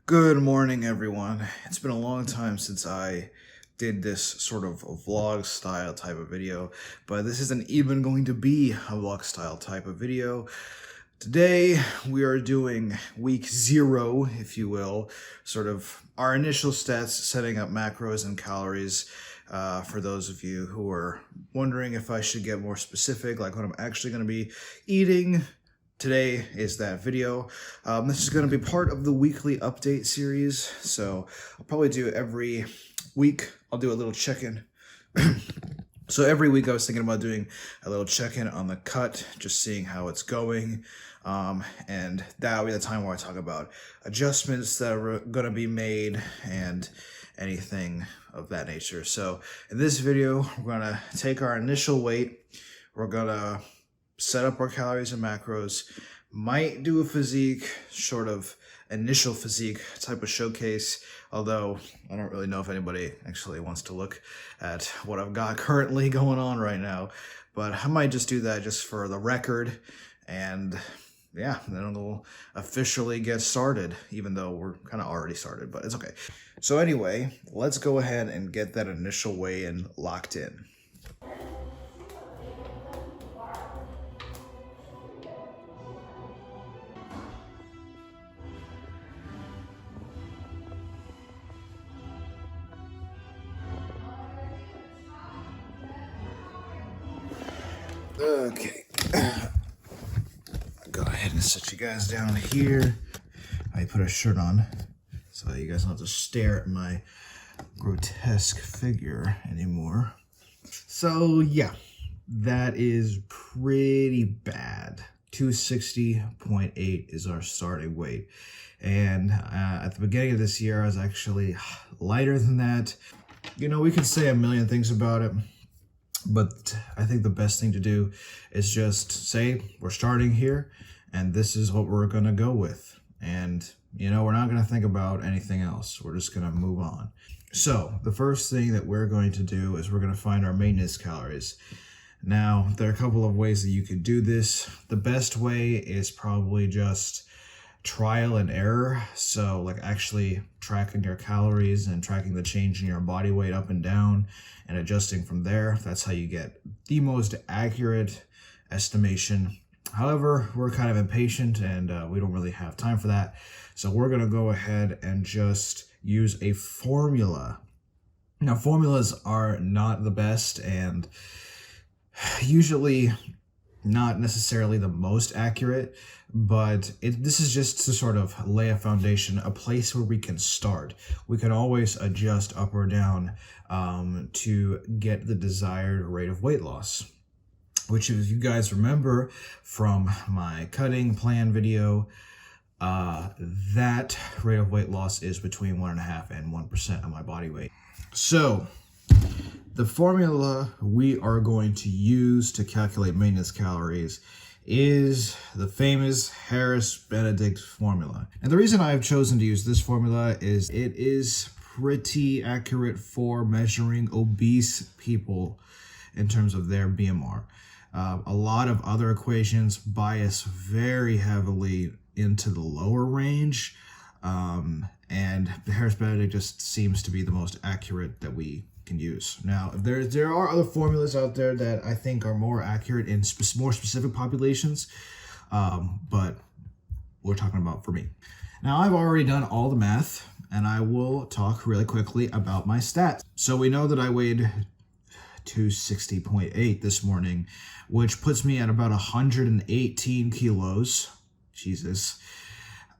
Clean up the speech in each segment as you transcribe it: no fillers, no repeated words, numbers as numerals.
Good morning, everyone. It's been a long time since I did this sort of a vlog style type of video, but this isn't even going to be a vlog style type of video. Today, we are doing week 0, if you will, sort of our initial stats, setting up macros and calories. For those of you who are wondering if I should get more specific, like what I'm actually going to be eating, today is that video. This is going to be part of the weekly update series, so I'll probably do every week. I'll do a little check-in. So every week I was thinking about doing a little check-in on the cut, just seeing how it's going. And that'll be the time where I talk about adjustments that are going to be made and anything of that nature. So in this video, we're going to take our initial weight. We're going to set up our calories and macros, might do a physique, sort of initial physique type of showcase, although I don't really know if anybody actually wants to look at what I've got currently going on right now, but I might just do that just for the record, and yeah, then we'll officially get started, even though we're kind of already started, but it's okay. So anyway, let's go ahead and get that initial weigh-in locked in. Okay, go ahead and sit you guys down here. I put a shirt on so you guys don't have to stare at my grotesque figure anymore. So yeah, that is pretty bad. 260.8 is our starting weight. And at the beginning of this year, I was actually lighter than that. You know, we could say a million things about it, but I think the best thing to do is just say we're starting here and this is what we're gonna go with. And you know, we're not gonna think about anything else. We're just gonna move on. So the first thing that we're going to do is we're gonna find our maintenance calories. Now, there are a couple of ways that you could do this. The best way is probably just trial and error. So like actually tracking your calories and tracking the change in your body weight up and down and adjusting from there. That's how you get the most accurate estimation. However, we're kind of impatient and we don't really have time for that. So we're gonna go ahead and just use a formula. Now, formulas are not the best and usually not necessarily the most accurate, but this is just to sort of lay a foundation, a place where we can start. We can always adjust up or down to get the desired rate of weight loss, which, if you guys remember from my cutting plan video, that rate of weight loss is between 1.5% and 1% of my body weight. So the formula we are going to use to calculate maintenance calories is the famous Harris-Benedict formula. And the reason I've chosen to use this formula is it is pretty accurate for measuring obese people in terms of their BMR. A lot of other equations bias very heavily into the lower range, and the Harris-Benedict just seems to be the most accurate that we can use. Now, there are other formulas out there that I think are more accurate in more specific populations, but we're talking about for me. Now, I've already done all the math, and I will talk really quickly about my stats. So we know that I weighed 260.8 this morning, which puts me at about 118 kilos. Jesus.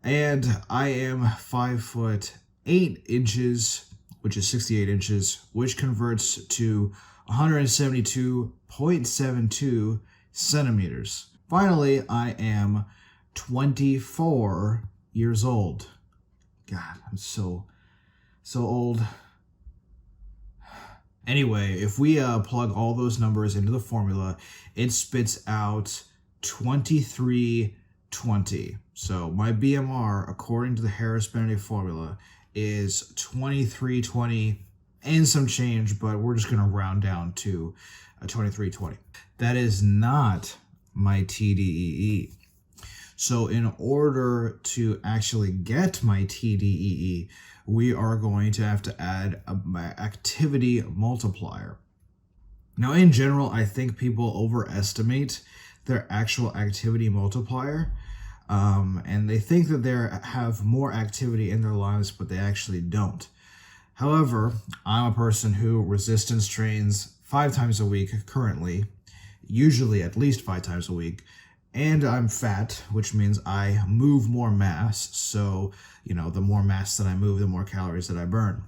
And I am 5'8" which is 68 inches, which converts to 172.72 centimeters. Finally, I am 24 years old. God, I'm so old. Anyway, if we plug all those numbers into the formula, it spits out 2320. So my BMR, according to the Harris-Benedict formula, is 2320 and some change, but we're just going to round down to a 2320. That is not my TDEE. So in order to actually get my TDEE, we are going to have to add my activity multiplier. Now, in general, I think people overestimate their actual activity multiplier, and they think that they have more activity in their lives, but they actually don't. However, I'm a person who resistance trains 5 times a week currently, usually at least 5 times a week, and I'm fat, which means I move more mass. So, the more mass that I move, the more calories that I burn.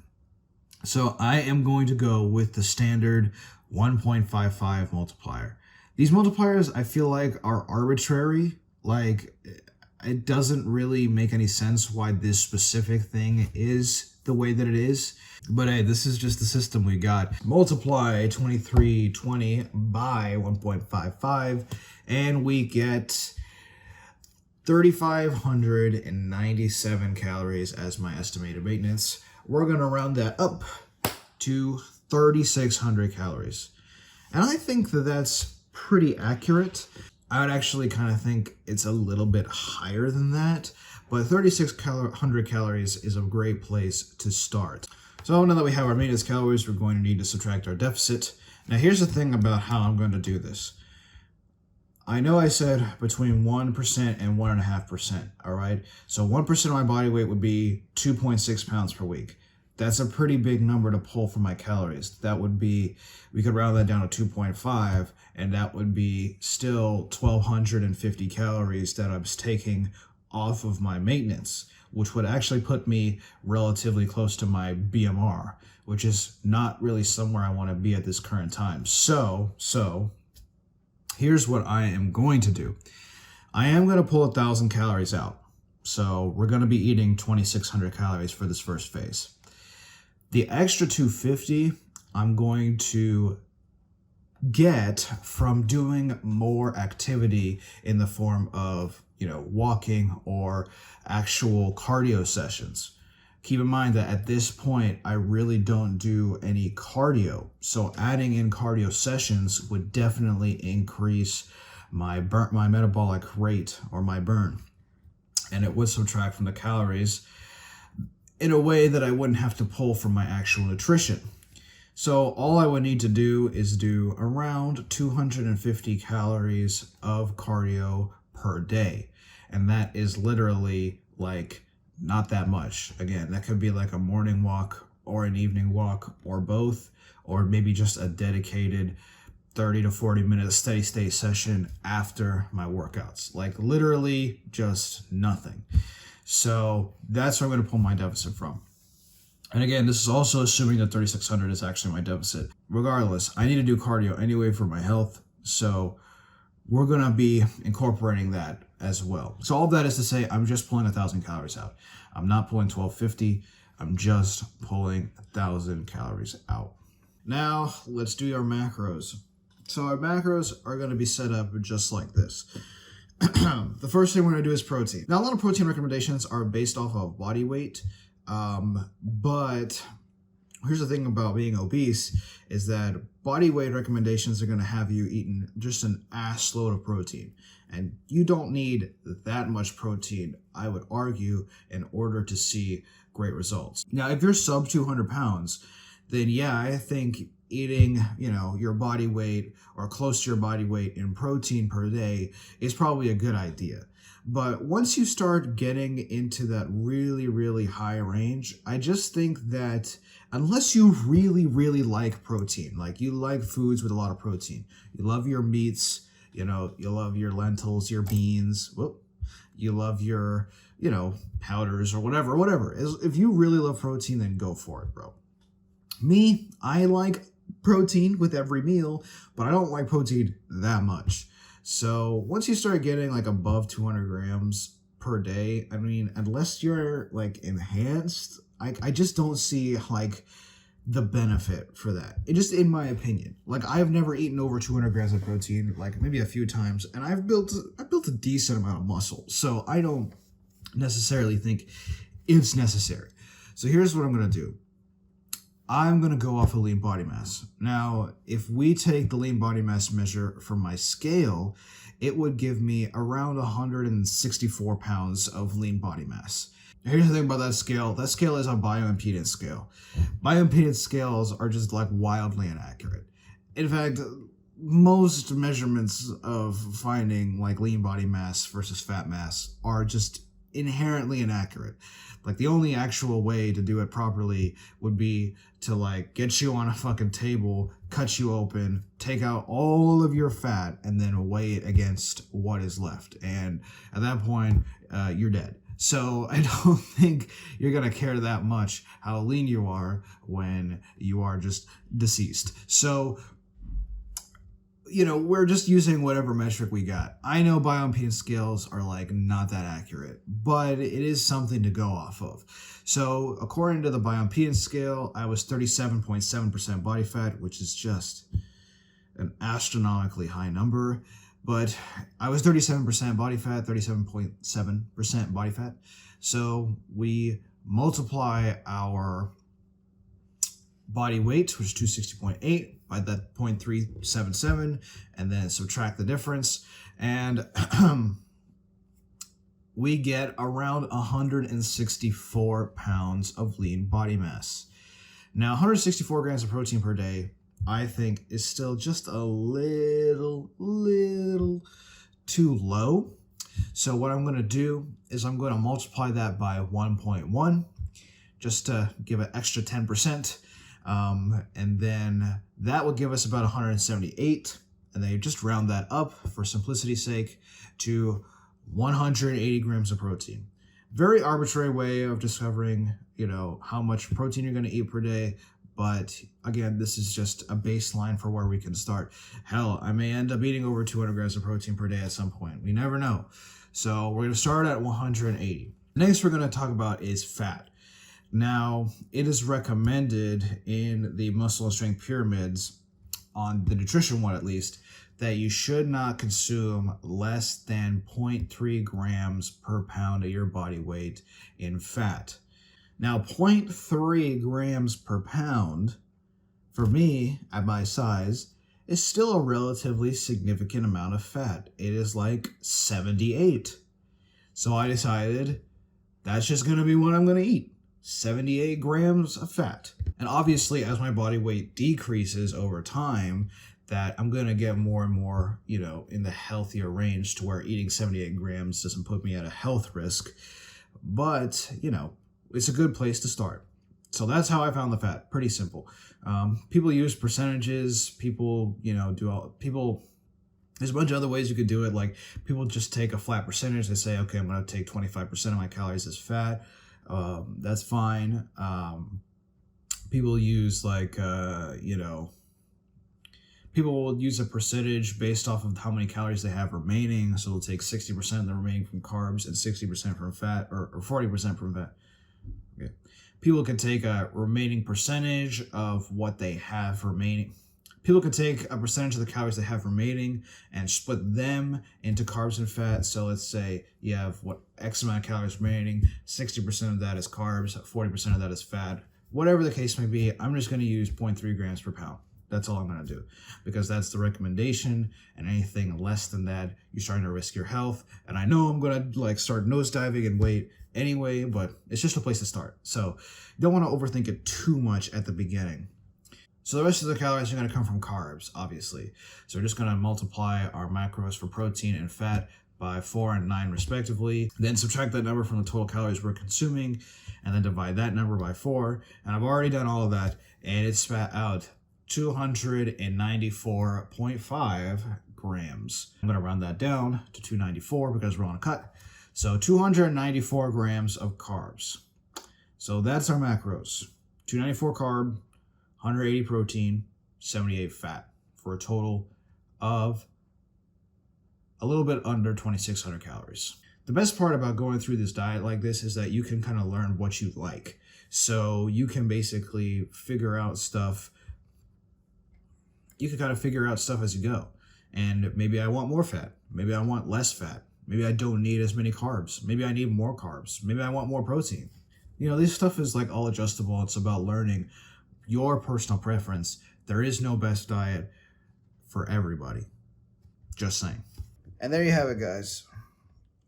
So I am going to go with the standard 1.55 multiplier. These multipliers, I feel like, are arbitrary. Like, it doesn't really make any sense why this specific thing is the way that it is. But hey, this is just the system we got. Multiply 2320 by 1.55, and we get 3,597 calories as my estimated maintenance. We're going to round that up to 3,600 calories. And I think that that's pretty accurate. I would actually kind of think it's a little bit higher than that, but 3,600 calories is a great place to start. So now that we have our maintenance calories, we're going to need to subtract our deficit. Now here's the thing about how I'm going to do this. I know I said between 1% and 1.5%, all right? So 1% of my body weight would be 2.6 pounds per week. That's a pretty big number to pull from my calories. That would be, we could round that down to 2.5, and that would be still 1,250 calories that I'm taking off of my maintenance, which would actually put me relatively close to my BMR, which is not really somewhere I want to be at this current time. So here's what I am going to do. I am going to pull 1,000 calories out. So we're going to be eating 2,600 calories for this first phase. The extra 250 I'm going to get from doing more activity in the form of, walking or actual cardio sessions. Keep in mind that at this point, I really don't do any cardio. So adding in cardio sessions would definitely increase my metabolic rate or my burn. And it would subtract from the calories in a way that I wouldn't have to pull from my actual nutrition. So all I would need to do is do around 250 calories of cardio per day. And that is literally like not that much. Again, that could be like a morning walk or an evening walk or both, or maybe just a dedicated 30 to 40 minute steady state session after my workouts. Like literally just nothing. So that's where I'm going to pull my deficit from. And again, this is also assuming that 3,600 is actually my deficit. Regardless, I need to do cardio anyway for my health. So we're going to be incorporating that as well. So all of that is to say, I'm just pulling 1,000 calories out. I'm not pulling 1,250. I'm just pulling 1,000 calories out. Now let's do our macros. So our macros are going to be set up just like this. The first thing we're going to do is protein. Now, a lot of protein recommendations are based off of body weight, but here's the thing about being obese is that body weight recommendations are going to have you eating just an ass load of protein. And you don't need that much protein, I would argue, in order to see great results. Now, if you're sub 200 pounds, then yeah, I think eating, your body weight or close to your body weight in protein per day is probably a good idea. But once you start getting into that really, really high range, I just think that unless you really, really like protein, like you like foods with a lot of protein, you love your meats, you love your lentils, your beans, you love your, powders or whatever. If you really love protein, then go for it, bro. Me, I like protein with every meal, but I don't like protein that much. So once you start getting like above 200 grams per day, I mean, unless you're like enhanced, I just don't see like the benefit for that. It just, in my opinion, like I've never eaten over 200 grams of protein, like maybe a few times, and I've built a decent amount of muscle. So I don't necessarily think it's necessary. So here's what I'm going to do. I'm going to go off of lean body mass. Now, if we take the lean body mass measure from my scale, it would give me around 164 pounds of lean body mass. Here's the thing about that scale. That scale is a bioimpedance scale. Bioimpedance scales are just like wildly inaccurate. In fact, most measurements of finding like lean body mass versus fat mass are just inherently inaccurate. Like the only actual way to do it properly would be to like get you on a fucking table, cut you open, take out all of your fat, and then weigh it against what is left. And at that point, you're dead. So I don't think you're going to care that much how lean you are when you are just deceased. So, you know, we're just using whatever metric we got. I know bioimpedance scales are like not that accurate, but it is something to go off of. So according to the bioimpedance scale, I was 37.7% body fat, which is just an astronomically high number. But I was 37% body fat, 37.7% body fat. So we multiply our body weight, which is 260.8, by that 0.377, and then subtract the difference. And we get around 164 pounds of lean body mass. Now, 164 grams of protein per day, I think, is still just a little too low. So what I'm going to do is I'm going to multiply that by 1.1 just to give an extra 10%. And then that will give us about 178. And then you just round that up for simplicity's sake to 180 grams of protein. Very arbitrary way of discovering, you know, how much protein you're going to eat per day. But again, this is just a baseline for where we can start. Hell, I may end up eating over 200 grams of protein per day at some point. We never know. So we're going to start at 180. Next we're going to talk about is fat. Now, it is recommended in the muscle and strength pyramids, on the nutrition one at least, that you should not consume less than 0.3 grams per pound of your body weight in fat. Now, 0.3 grams per pound, for me, at my size, is still a relatively significant amount of fat. It is like 78. So I decided that's just going to be what I'm going to eat. 78 grams of fat. And obviously, as my body weight decreases over time, that I'm going to get more and more, you know, in the healthier range to where eating 78 grams doesn't put me at a health risk. But, you know, it's a good place to start. So that's how I found the fat. Pretty simple. People use percentages. People, you know, there's a bunch of other ways you could do it. Like people just take a flat percentage. They say, okay, I'm going to take 25% of my calories as fat. That's fine. People use like, you know, people will use a percentage based off of how many calories they have remaining. So they'll take 60% of the remaining from carbs and 60% from fat, or 40% from fat. Okay. People can take a remaining percentage of what they have remaining. People can take a percentage of the calories they have remaining and split them into carbs and fat. So let's say you have what X amount of calories remaining, 60% of that is carbs, 40% of that is fat. Whatever the case may be, I'm just going to use 0.3 grams per pound. That's all I'm going to do, because that's the recommendation, and anything less than that, you're starting to risk your health. And I know I'm going to like start nosediving in weight anyway, but it's just a place to start. So you don't want to overthink it too much at the beginning. So the rest of the calories are going to come from carbs, obviously. So we're just going to multiply our macros for protein and fat by 4 and 9 respectively. Then subtract that number from the total calories we're consuming, and then divide that number by 4. And I've already done all of that, and it spat out 294.5 grams. I'm going to round that down to 294 because we're on a cut. So 294 grams of carbs. So that's our macros. 294 carb, 180 protein, 78 fat, for a total of a little bit under 2,600 calories. The best part about going through this diet like this is that you can kind of learn what you like. So you can basically figure out stuff. You can kind of figure out stuff as you go. And maybe I want more fat. Maybe I want less fat. Maybe I don't need as many carbs. Maybe I need more carbs. Maybe I want more protein. You know, this stuff is like all adjustable. It's about learning, your personal preference. There is no best diet for everybody. Just saying. And there you have it, guys.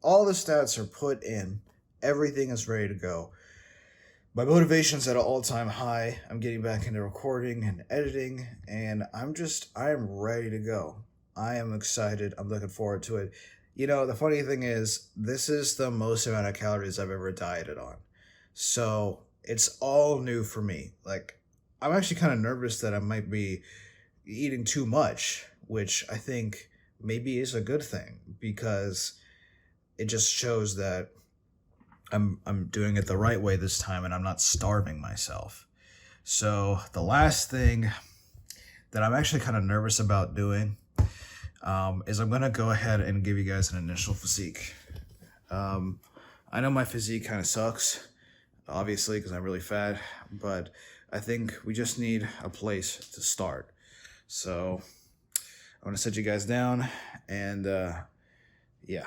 All the stats are put in. Everything is ready to go. My motivation's at an all-time high. I'm getting back into recording and editing, and I am ready to go. I am excited. I'm looking forward to it. You know, the funny thing is, this is the most amount of calories I've ever dieted on. So it's all new for me. Like, I'm actually kind of nervous that I might be eating too much, which I think maybe is a good thing, because it just shows that I'm doing it the right way this time and I'm not starving myself. So the last thing that I'm actually kind of nervous about doing is I'm going to go ahead and give you guys an initial physique. I know my physique kind of sucks, obviously, because I'm really fat, but I think we just need a place to start. So I'm going to set you guys down, and yeah.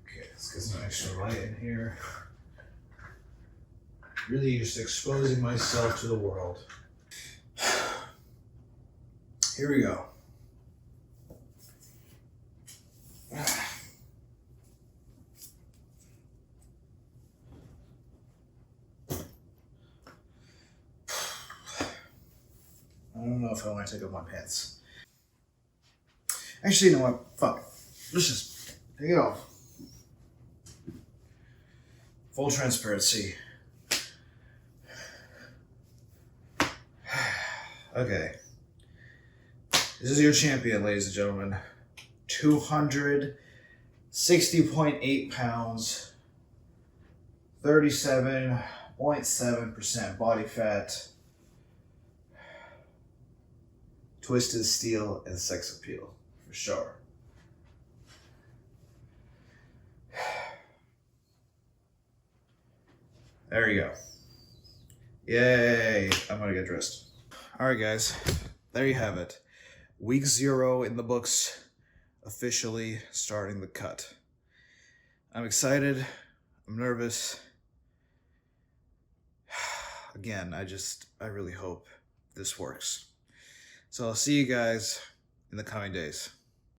Okay, let's get some extra light in here. Really just exposing myself to the world. Here we go. I don't know if I want to take off my pants. Actually, you know what? Fuck it. Let's just take it off. Full transparency. Okay. This is your champion, ladies and gentlemen. 260.8 pounds, 37.7% body fat, twisted steel, and sex appeal, for sure. There you go. Yay, I'm gonna get dressed. All right, guys, there you have it. Week 0 in the books, officially starting the cut. I'm excited, I'm nervous. Again, I really hope this works. So I'll see you guys in the coming days.